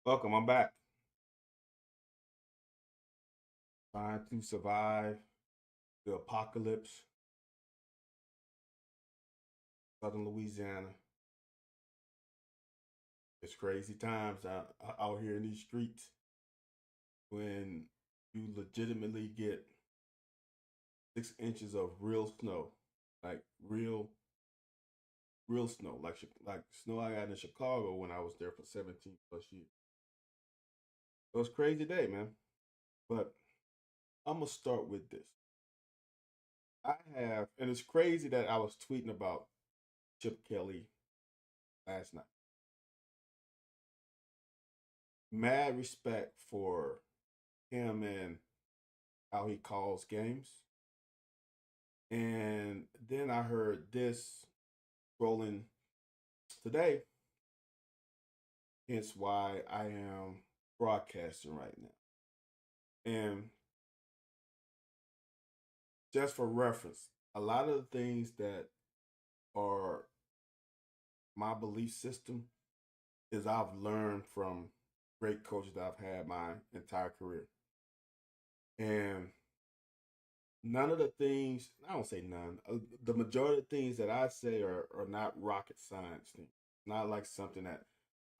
Welcome, I'm back. Trying to survive the apocalypse, Southern Louisiana. It's crazy times out here in these streets when you legitimately get 6 inches of real snow, like real snow, like snow I got in Chicago when I was there for 17 plus years. So it's a crazy day, man. But I'm gonna start with this. And it's crazy that I was tweeting about Chip Kelly last night. Mad respect for him and how he calls games. And then I heard this rolling today, hence why I am broadcasting right now. And just for reference, a lot of the things that are my belief system is I've learned from great coaches that I've had my entire career. And none of the things, I don't say none, the majority of things that I say are not rocket science things. Not like something that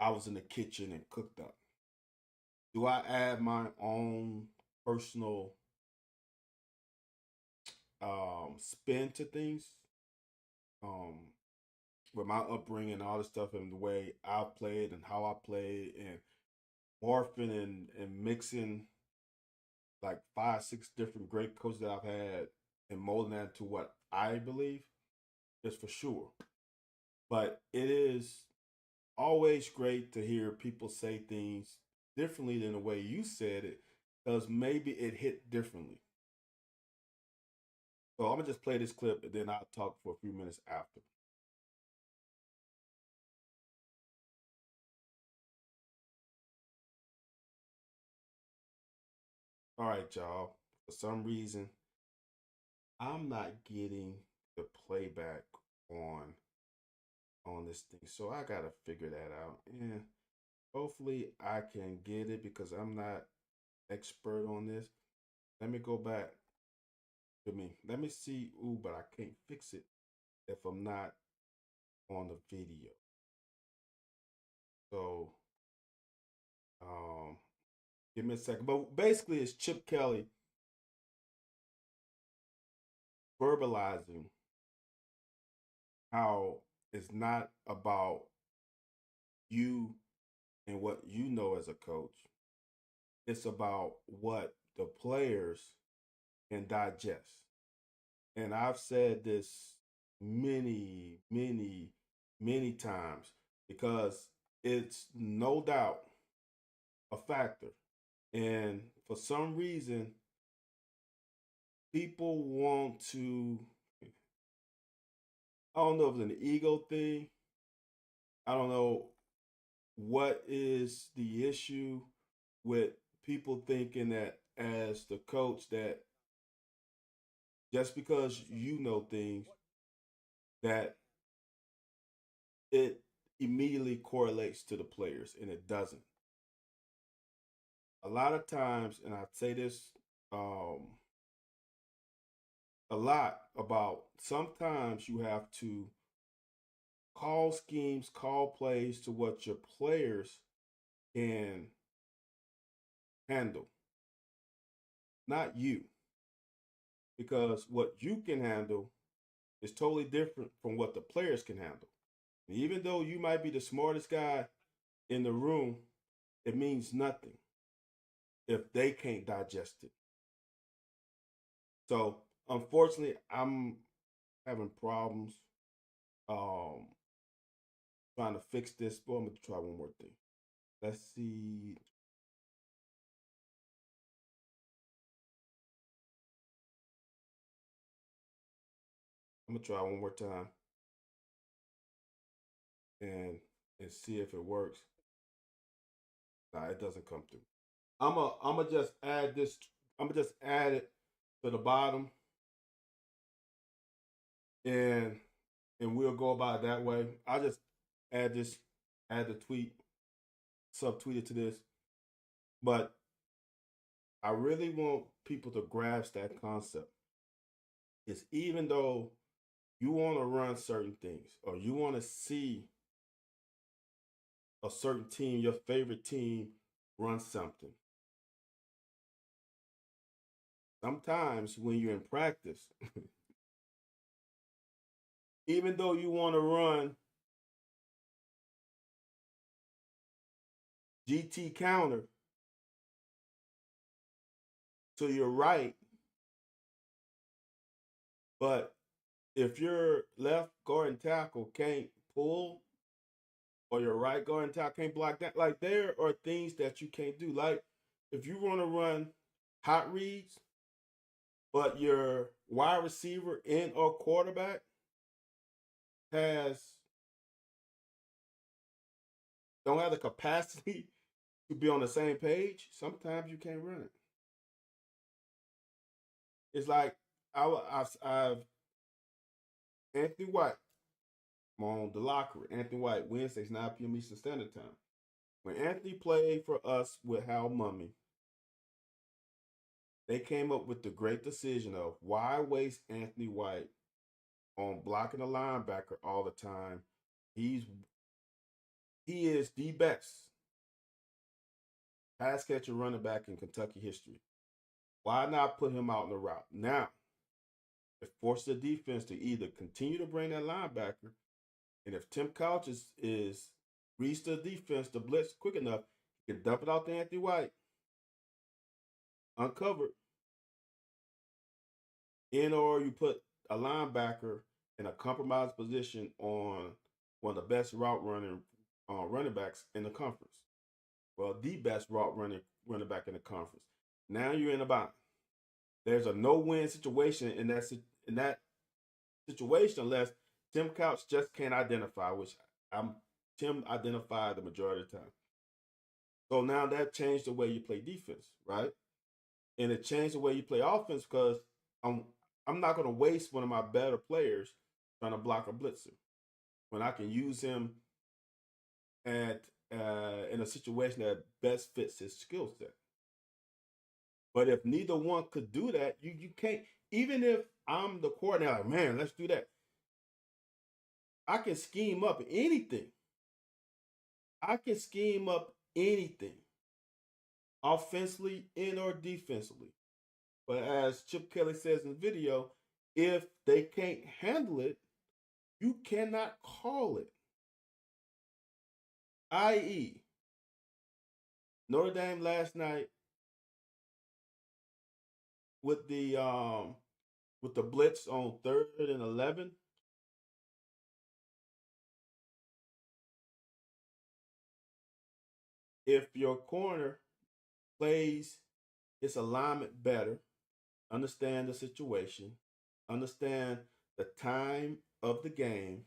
I was in the kitchen and cooked up. Do I add my own personal spin to things? Um, with my upbringing and all the stuff and the way I played and how I played and morphing and mixing like 5, 6 different great coaches that I've had and molding that to what I believe is for sure. But it is always great to hear people say things differently than the way you said it because maybe it hit differently. So I'm gonna just play this clip and then I'll talk for a few minutes after. All right, y'all. For some reason, I'm not getting the playback on on this thing, so I gotta figure that out. And hopefully, I can get it because I'm not expert on this. Let me go back to me. Let me see. Ooh, but I can't fix it if I'm not on the video. So, um, give me a second. But basically, it's Chip Kelly verbalizing how it's not about you and what you know as a coach. It's about what the players can digest. And I've said this many, many, many times because it's no doubt a factor. And for some reason, people want to, I don't know if it's an ego thing. I don't know what is the issue with people thinking that as the coach that just because you know things that it immediately correlates to the players and it doesn't. A lot of times, and I say this um, a lot about sometimes you have to call schemes, call plays to what your players can handle, not you. Because what you can handle is totally different from what the players can handle. And even though you might be the smartest guy in the room, it means nothing if they can't digest it. So unfortunately, I'm having problems um trying to fix this. But I'm gonna try one more thing. Let's see. I'm gonna try one more time and see if it works. Nah, it doesn't come through. I'm gonna just add this. I'm gonna just add it to the bottom and we'll go about it that way. I'll just add this, add the tweet, subtweeted to this, but I really want people to grasp that concept. Is even though you want to run certain things or you want to see a certain team, your favorite team, run something. Sometimes when you're in practice, even though you want to run GT counter to your right, but if your left guard and tackle can't pull or your right guard and tackle can't block that, like there are things that you can't do. Like if you want to run hot reads, but your wide receiver and or quarterback has don't have the capacity to be on the same page, sometimes you can't run it. It's like I've Anthony White on the locker. Anthony White Wednesdays 9 p.m. Eastern Standard Time. When Anthony played for us with Hal Mummy, they came up with the great decision of why waste Anthony White on blocking a linebacker all the time. He is the best pass catcher running back in Kentucky history. Why not put him out in the route? Now, it forces the defense to either continue to bring that linebacker, and if Tim Couch is reads the defense to blitz quick enough, he can dump it out to Anthony White, uncovered, in or you put a linebacker in a compromised position on one of the best route running backs in the conference. Well, the best running back in the conference. Now you're in a bind. There's a no-win situation in that situation unless Tim Couch just can't identify, which Tim identified the majority of the time. So now that changed the way you play defense, right? And it changed the way you play offense because I'm not going to waste one of my better players trying to block a blitzer when I can use him at in a situation that best fits his skill set. But if neither one could do that, you can't. Even if I'm the coordinator, like, man, let's do that. I can scheme up anything. I can scheme up anything, offensively and or defensively. But as Chip Kelly says in the video, if they can't handle it, you cannot call it. I.e., Notre Dame last night with the blitz on 3rd and 11. If your corner plays its alignment better, understand the situation, understand the time of the game,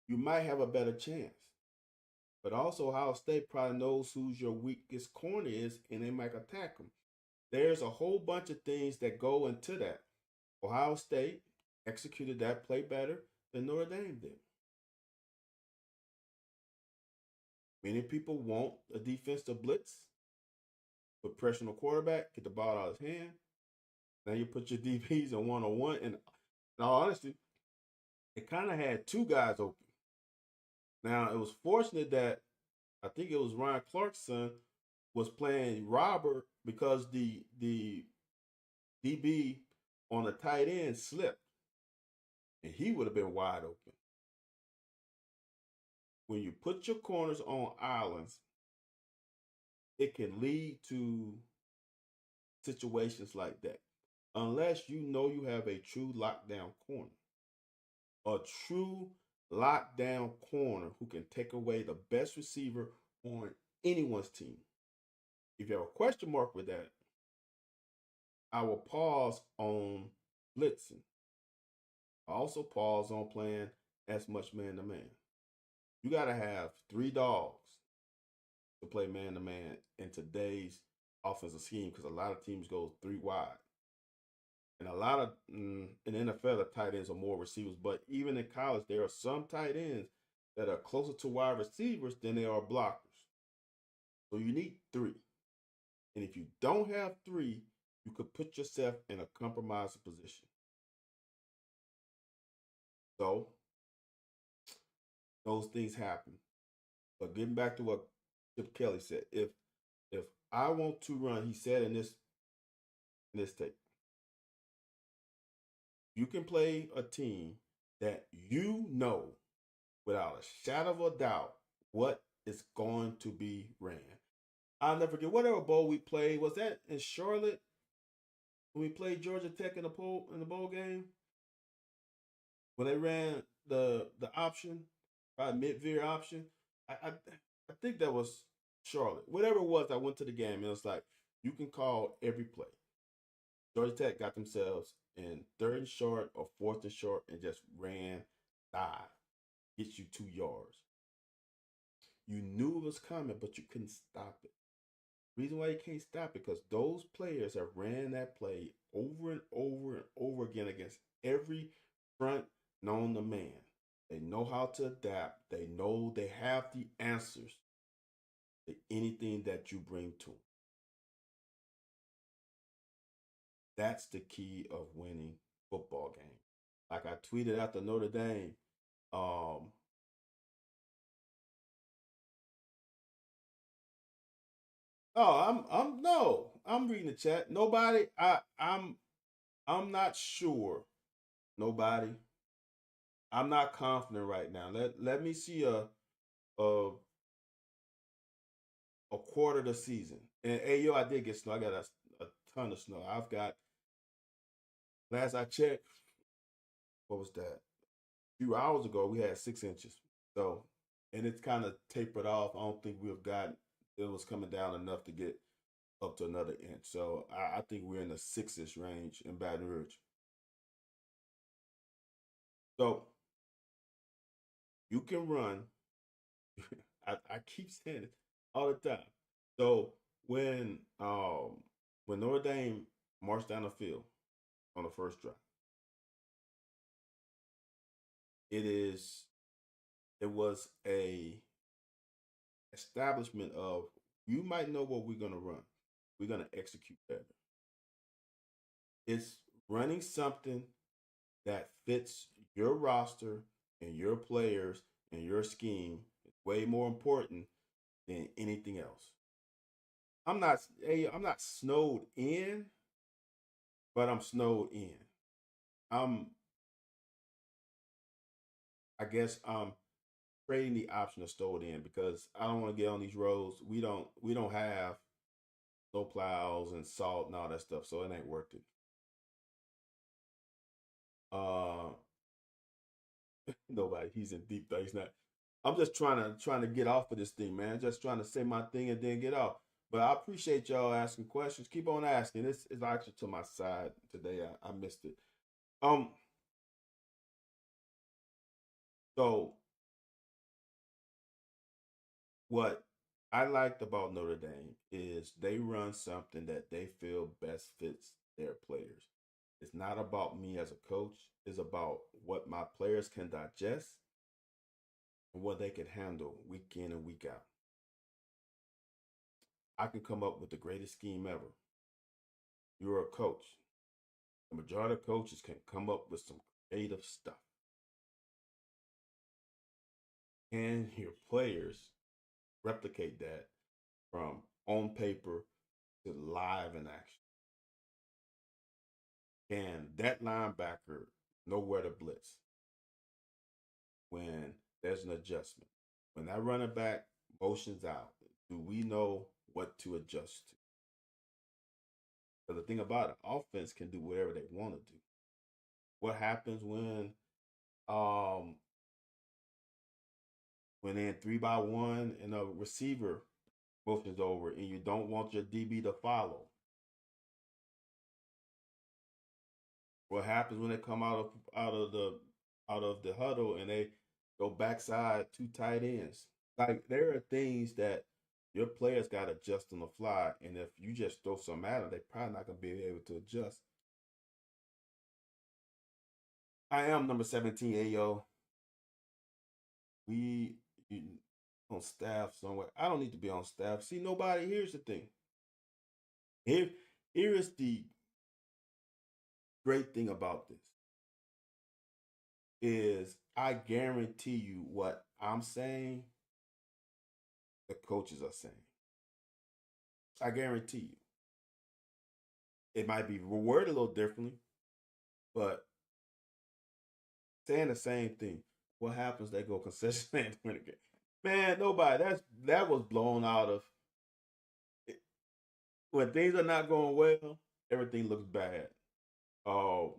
you might have a better chance. But also, Ohio State probably knows who's your weakest corner is, and they might attack them. There's a whole bunch of things that go into that. Ohio State executed that play better than Notre Dame did. Many people want a defensive blitz, put pressure on the quarterback, get the ball out of his hand. Now you put your DBs in one-on-one. And in all honesty, it kind of had two guys open. Now, it was fortunate that I think it was Ryan Clarkson was playing Robert because the DB on the tight end slipped, and he would have been wide open. When you put your corners on islands, it can lead to situations like that. Unless you know you have a true lockdown corner. A true lockdown corner who can take away the best receiver on anyone's team. If you have a question mark with that, I will pause on blitzing. I also pause on playing as much man to man. You got to have 3 dogs to play man to man in today's offensive scheme because a lot of teams go 3 wide. And a lot of in the NFL, the tight ends are more receivers. But even in college, there are some tight ends that are closer to wide receivers than they are blockers. So you need three. And if you don't have three, you could put yourself in a compromising position. So those things happen. But getting back to what Chip Kelly said, if I want to run, he said in this tape, you can play a team that you know without a shadow of a doubt what is going to be ran. I'll never forget whatever bowl we played. Was that in Charlotte when we played Georgia Tech in the bowl game when they ran the option, right, mid veer option? I think that was Charlotte. Whatever it was, I went to the game and it was like you can call every play. Georgia Tech got themselves in third and short or fourth and short and just ran, dive, gets you 2 yards. You knew it was coming, but you couldn't stop it. Reason why you can't stop it because those players have ran that play over and over and over again against every front known to man. They know how to adapt. They know they have the answers to anything that you bring to them. That's the key of winning football games. Like I tweeted after Notre Dame, um, oh, I'm no, I'm reading the chat. Nobody, I'm not sure. Nobody. I'm not confident right now. Let me see a a quarter of the season. And hey, yo, I did get snow. I got a ton of snow. I've got last I checked, what was that? A few hours ago, we had 6 inches. So, and it's kind of tapered off. I don't think we've got it was coming down enough to get up to another inch. So I think we're in the 6-ish range in Baton Rouge. So you can run. I keep saying it all the time. So when Notre Dame marched down the field on the first drive, it is it was a establishment of you might know what we're gonna run. We're gonna execute better. It's running something that fits your roster and your players and your scheme. It's way more important than anything else. I'm not snowed in, but I'm snowed in. I'm I guess I'm creating the option of snowed in because I don't want to get on these roads. We don't have snow plows and salt and all that stuff, so it ain't worth it. Uh Nobody. He's in deep thought. He's not. I'm just trying to get off of this thing, man. Just trying to say my thing and then get off. But I appreciate y'all asking questions. Keep on asking. This is actually to my side today. I missed it. Um. So what I liked about Notre Dame is they run something that they feel best fits their players. It's not about me as a coach. It's about what my players can digest and what they can handle week in and week out. I can come up with the greatest scheme ever. You're a coach. The majority of coaches can come up with some creative stuff. Can your players replicate that from on paper to live in action? Can that linebacker know where to blitz when there's an adjustment? When that running back motions out, do we know what to adjust to? Because the thing about it, offense can do whatever they want to do. What happens um when in 3-by-1 and a receiver motions over and you don't want your DB to follow? What happens when they come out of the huddle and they go backside two tight ends? Like there are things that your players got to adjust on the fly, and if you just throw some at them, they probably not gonna be able to adjust. I am number 17, Ayo. We on staff somewhere. I don't need to be on staff. See, nobody. Here's the thing. Here, here is the great thing about this is I guarantee you what I'm saying, the coaches are saying. I guarantee you. It might be worded a little differently, but saying the same thing. What happens? They go concession stand win again. Man, nobody. That was blown out of. When things are not going well, everything looks bad. Um,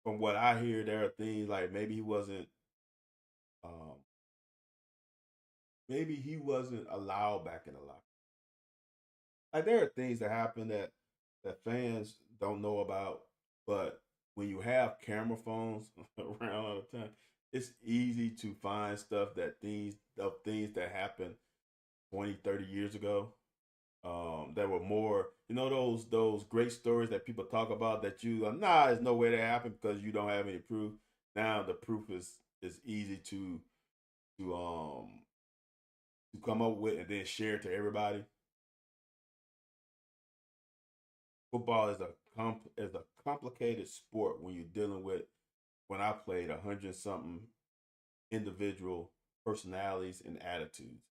from what I hear, there are things like um, maybe he wasn't allowed back in the locker. Like there are things that happen that fans don't know about, but when you have camera phones around all the time, it's easy to find stuff things that happened 20, 30 years ago. That were more, those great stories that people talk about that there's no way that happened because you don't have any proof. Now the proof is easy to to come up with and then share it to everybody. Football is a complicated sport when you're dealing with, when I played, 100 something individual personalities and attitudes.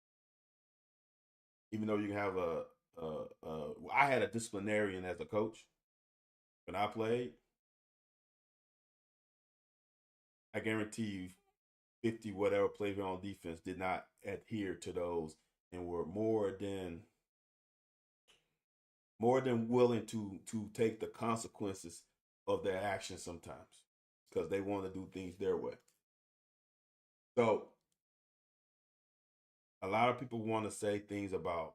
Even though you can have I had a disciplinarian as a coach when I played. I guarantee you, 50 whatever players on defense did not adhere to those and were more than willing to take the consequences of their actions sometimes because they want to do things their way. So a lot of people want to say things about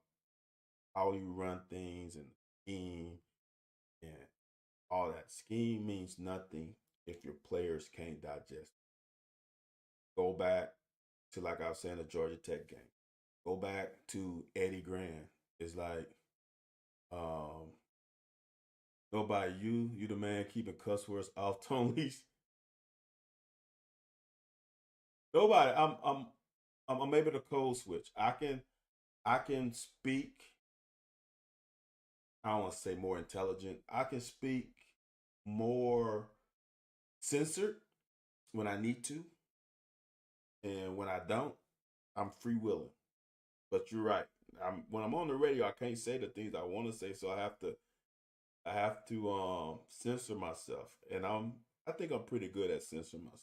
how you run things and scheme and all that. Scheme means nothing if your players can't digest. Go back to, like I was saying, the Georgia Tech game. Go back to Eddie Gran. It's like, um, nobody, you the man keeping cuss words off Tony's. Nobody. I'm able to code switch. I can speak. I don't want to say more intelligent. I can speak more censored when I need to, and when I don't, I'm free willing. But you're right. When I'm on the radio, I can't say the things I want to say, so I have to censor myself, and I think I'm pretty good at censoring myself.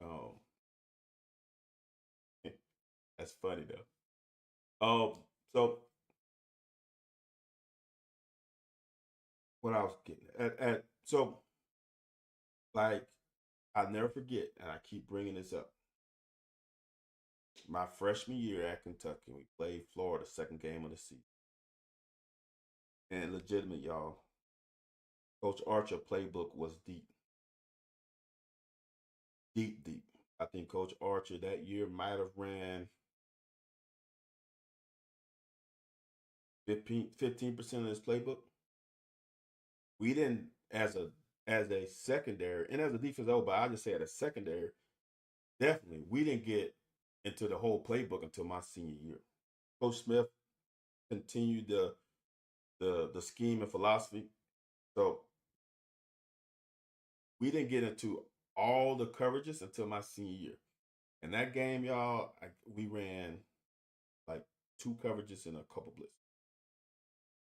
Um, that's funny though. So what I was getting at so like I never forget, and I keep bringing this up. My freshman year at Kentucky, we played Florida, second game of the season, and legitimate, y'all. Coach Archer playbook was deep, deep, deep. I think Coach Archer that year might have ran 15% of his playbook. We didn't, as a secondary and as a defense over, but I just say at a secondary, definitely we didn't get into the whole playbook until my senior year. Coach Smith continued the scheme and philosophy. So we didn't get into all the coverages until my senior year. And that game, y'all, we ran like two coverages and a couple blitzes.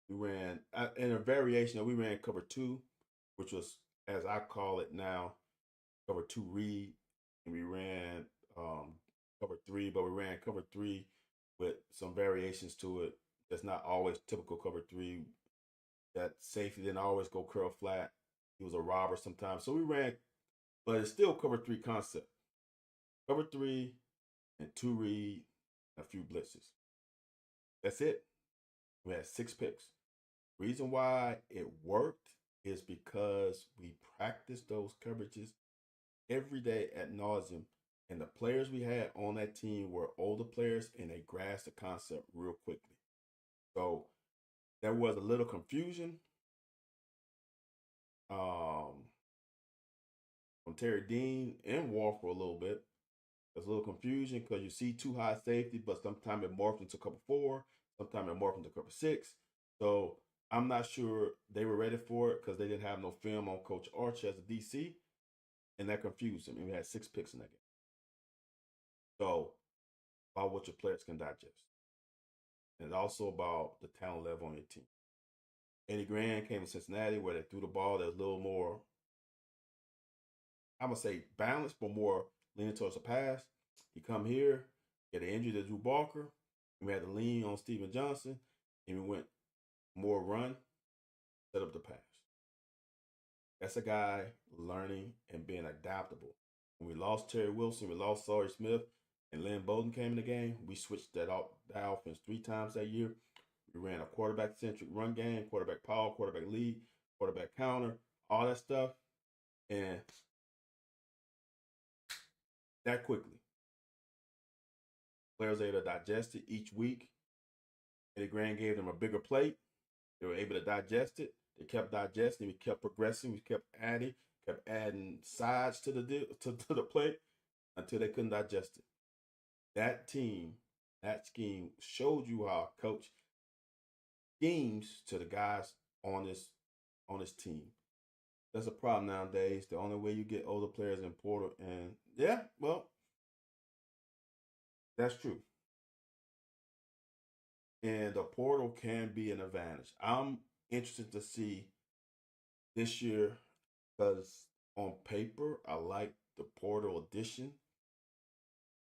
We ran in a variation. We ran cover two, which was, as I call it now, cover two read, and we ran cover three, but we ran cover three with some variations to it. That's not always typical cover three. That safety didn't always go curl flat. He was a robber sometimes. So we ran, but it's still cover three concept. Cover three and two read, a few blitzes. That's it. We had 6 picks. Reason why it worked is because we practiced those coverages every day at nauseum, and the players we had on that team were older players, and they grasped the concept real quickly. So there was a little confusion. Um, from Terry Dean and Walker a little bit. There's a little confusion because you see two high safety, but sometimes it morphs into cover 4, sometimes it morphs into cover 6. So I'm not sure they were ready for it because they didn't have no film on Coach Arch as a DC, and that confused him. And we had 6 picks in that game. So about what your players can digest, and also about the talent level on your team. Eddie Gran came to Cincinnati where they threw the ball that was a little more, I'm gonna say balanced, but more leaning towards the pass. He come here, get an injury to Drew Barker, and we had to lean on Steven Johnson, and we went more run, set up the pass. That's a guy learning and being adaptable. When we lost Terry Wilson, we lost Sawyer Smith, and Lynn Bowden came in the game, we switched that offense 3 times that year. We ran a quarterback-centric run game, quarterback power, quarterback lead, quarterback counter, all that stuff. And that quickly, players were able to digest it each week. Eddie Gran gave them a bigger plate. They were able to digest it. They kept digesting. We kept progressing. We kept adding sides to the plate until they couldn't digest it. That team, that scheme showed you how a coach schemes to the guys on this team. That's a problem nowadays. The only way you get older players in portal, and yeah, well, that's true. And the portal can be an advantage. I'm interested to see this year because on paper, I like the portal addition.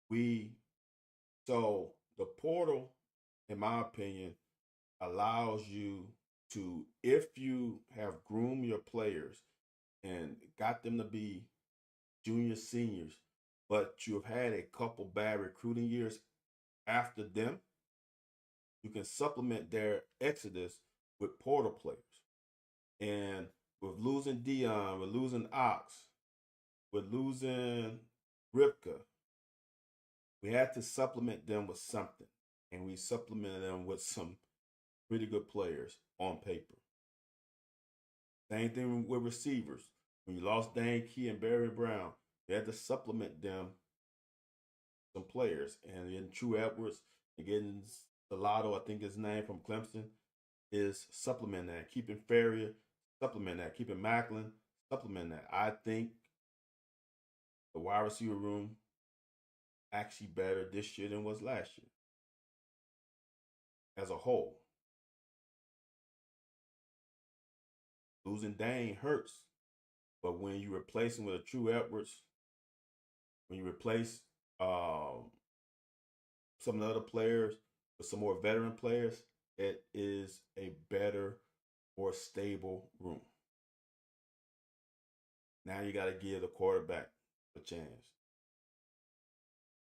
We so the portal, in my opinion, allows you to, if you have groomed your players and got them to be junior seniors, but you've had a couple bad recruiting years after them, you can supplement their exodus with portal players. And with losing Dion, with losing Ox, with losing Ripka, we had to supplement them with something. And we supplemented them with some pretty good players on paper. Same thing with receivers. When you lost Dane Key and Barry Brown, you had to supplement them some players. And getting True Edwards and getting Salado, I think his name from Clemson, is supplement that. Keeping Ferrier, supplement that. Keeping Macklin, supplement that. I think the wide receiver room actually better this year than was last year as a whole. Losing Dane hurts, but when you replace him with a True Edwards, when you replace some of the other players with some more veteran players, it is a better, more stable room. Now you got to give the quarterback a chance.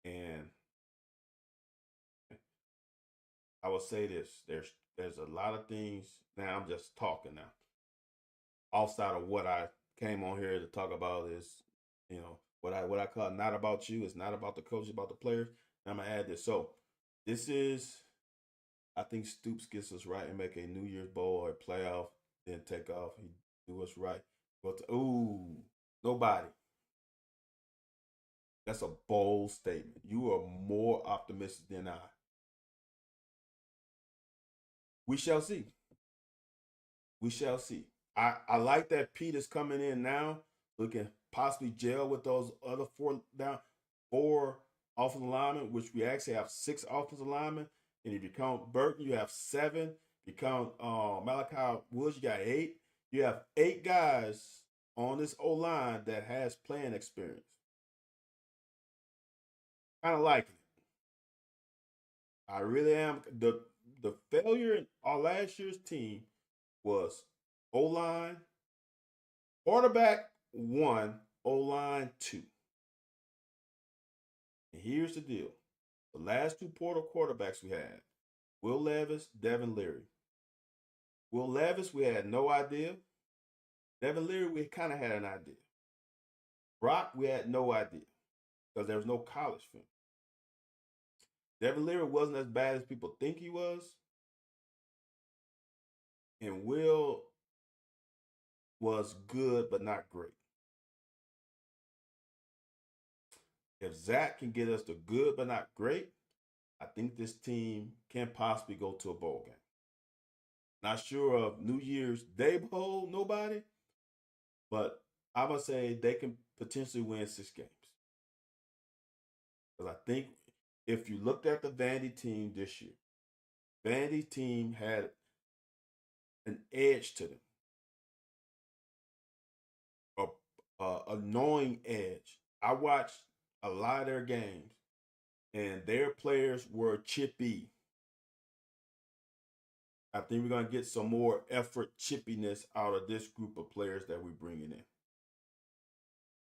And I will say this: there's a lot of things. Now I'm just talking now. Outside of what I came on here to talk about is, what I call not about you. It's not about the coach, it's about the players. And I'm gonna add this. So this is, I think Stoops gets us right and make a New Year's Bowl or a playoff, then take off. He do us right. But nobody. That's a bold statement. You are more optimistic than I. We shall see. We shall see. I like that Pete is coming in now. We can possibly gel with those other four offensive linemen, which we actually have 6 offensive linemen. And if you count Burton, you have 7. If you count Malachi Woods, you got 8. You have 8 guys on this O line that has playing experience. Kind of liking it. I really am. The failure in our last year's team was O line, quarterback 1, O line 2. And here's the deal: the last 2 portal quarterbacks we had, Will Levis, Devin Leary. Will Levis, we had no idea. Devin Leary, we kind of had an idea. Brock, we had no idea because there was no college film. Devin Leary wasn't as bad as people think he was. And Will was good, but not great. If Zach can get us to good but not great, I think this team can possibly go to a bowl game. Not sure of New Year's Day bowl, nobody, but I would say they can potentially win 6 games. Because I think if you looked at the Vandy team this year, Vandy team had an edge to them, a annoying edge. I watched a lot of their games, and their players were chippy. I think we're going to get some more effort chippiness out of this group of players that we're bringing in.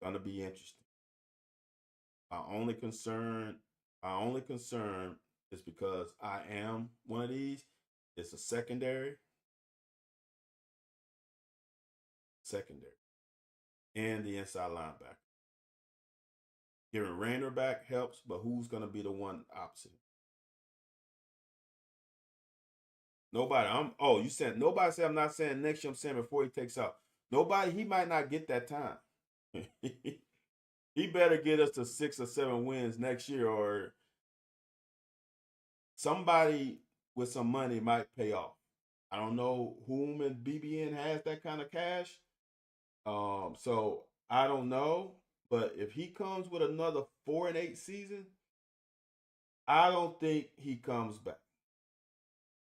Going to be interesting. My only concern is because I am one of these. It's a secondary, and the inside linebacker. Giving Rayner back helps, but who's going to be the one opposite? Nobody. You said nobody said I'm not saying next year. I'm saying before he takes out. Nobody. He might not get that time. He better get us to 6 or 7 wins next year, or somebody with some money might pay off. I don't know whom in BBN has that kind of cash. So I don't know. But if he comes with another 4-8 season, I don't think he comes back.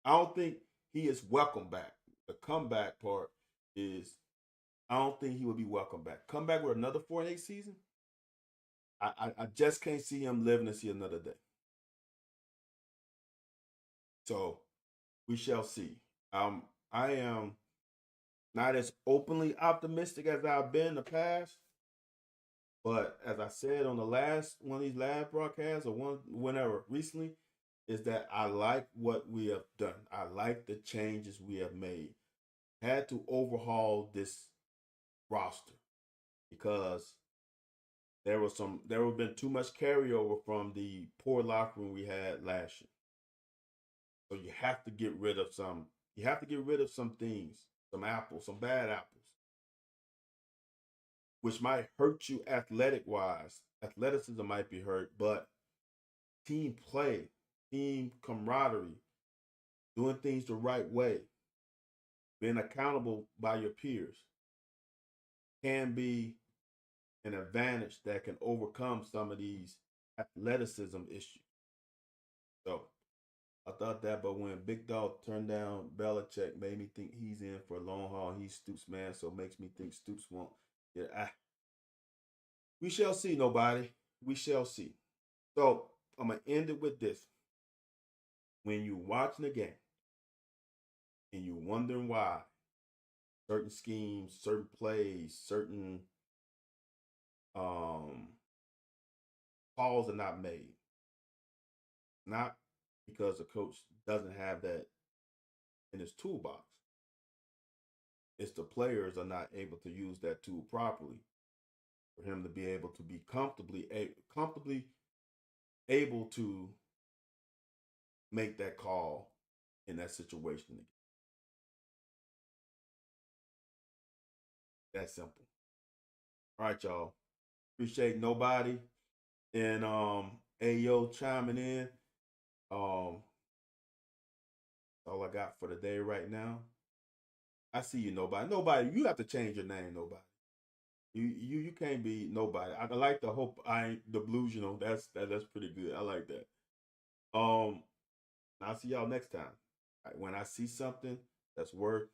I don't think he is welcome back. The comeback part is I don't think he would be welcome back. Come back with another 4-8 season? I just can't see him living to see another day. So we shall see. I am not as openly optimistic as I've been in the past, but as I said on the last one of these last broadcasts or whenever recently, is that I like what we have done. I like the changes we have made. Had to overhaul this roster because there have been too much carryover from the poor locker room we had last year. So you have to get rid of some. You have to get rid of some things, some apples, some bad apples, which might hurt you athletic wise. Athleticism might be hurt, but team play, team camaraderie, doing things the right way, being accountable by your peers can be an advantage that can overcome some of these athleticism issues. So I thought that, but when Big Dog turned down Belichick, made me think he's in for a long haul. He's Stoops' man, so it makes me think Stoops won't. Yeah, we shall see. Nobody, we shall see. So I'm gonna end it with this: when you're watching the game and you're wondering why certain schemes, certain plays, certain um, calls are not made, not because the coach doesn't have that in his toolbox. It's the players are not able to use that tool properly for him to be able to be comfortably able to make that call in that situation again. That simple. All right, y'all. Appreciate nobody and Ayo chiming in. All I got for the day right now. I see you, nobody. Nobody, you have to change your name, nobody. You can't be nobody. I like the hope I ain't the blues, that's pretty good. I like that. Um I'll see y'all next time. When I see something that's worth